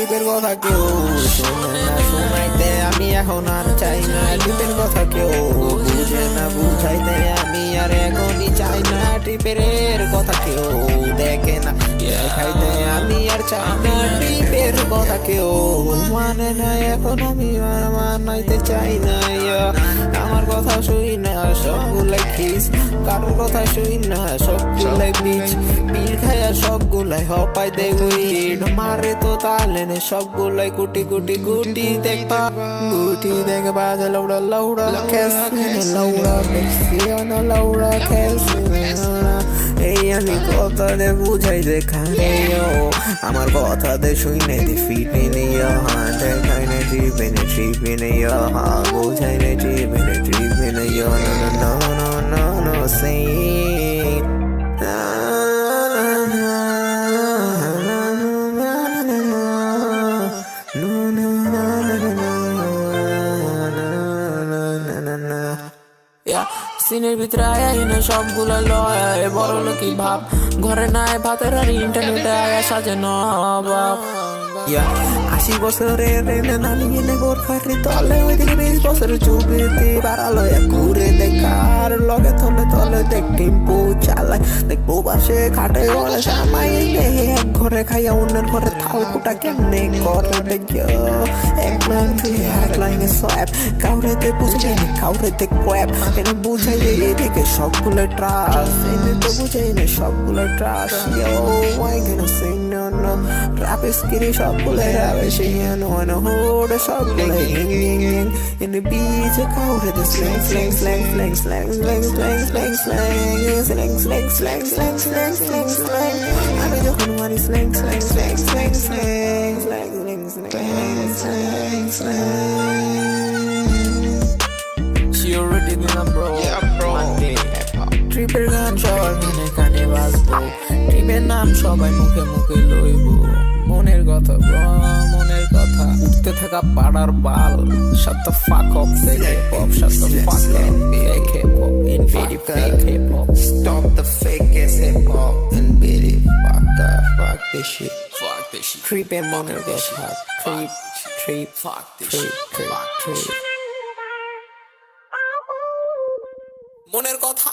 ট্রিপের কথা কেউ শোনে না, শোনাইতে আমি এখন আর চাই না। ট্রিপের কথা কেউ বুঝে না, বুঝাইতে আমি আর এখনই চাই না। ট্রিপের কথা কেউ দেখে না, দেখাইতে আমি আর চাই না। ট্রিপের কথা কেউ মানে না, এখন আমি আর মানাইতে চাই না। আমার কথা শুই না, সবগুলাই খিস, কারোর কথা শুই না, সবগুলাই বিচ বিল খায়া সবগুলাই হপাই দে উইড মারে তো তালেনে সবগুলাই গুটি গুটি গুটি দেখবা, গুটি দেখবা যে লাউড়া লাউড়া খেসে লাউড়া দেখছিয়ানা লাউড়া খেসে। এই আমি কথা দে বুঝাই দেখানে আমার কথা দে শুনে দি ফিটে নিয়া দেখাই না ট্রিপে নে ট্রিপে নিয়া বুঝাই না ট্রিপে নে ট্রিপে নিয়া no no no no say সিনের ভিতরে আয় সবগুলো লয় বড় লোকি ভাব, ঘরে নাই ভাতের আর ইন্টারনেটে আয়া সাজে নবাব। 80 বছরের নালিয়ে গোরখারি তলে ওইদিকে 20 বছরের চুপিতে বাড়ালো ঘুরে দেখার লগে তলে তলে দেখ টেম্পো চালায়, দেখবো বাসে খাটে বলে সামাই এক ঘরে খাইয়া অন্যের ঘরে থাল কুটা কেমনে করে দেখিও এক লাইন থেকে আরেক লাইনে সোয়াব কাউরেতে বুঝে কাউরেতে কোয়াব এনে বুঝাই এদিকে সবগুলো ট্রাস এনে তো বুঝাই না সবগুলো ট্রাস ওয়াই কেন সেই no rap skitty সবগুলো রাবে শিয়ানো no hold সবগুলো in the beat কাউরেতে slang slang slang slang slang slang slang slang slang slang slang slang slang slang slang আমি যখন মারি slang slang slang slang slang slang slang slang slang she already know bro yeah bro ট্রিপের গান সবার কানে কানে বাজবো, ট্রিপের নাম সবাই মুখে মুখে লইব। মনের কথা ব্রো মনের কথা উঠতে থাকা পাড়ার বাল shut the fuck up fake hip hop shut the fuck up fake hip hop in very fake hip hop stop the fake ass hip hop and very fuck this shit ট্রিপের মনের কথা trip fuck this shit trip মনের কথা।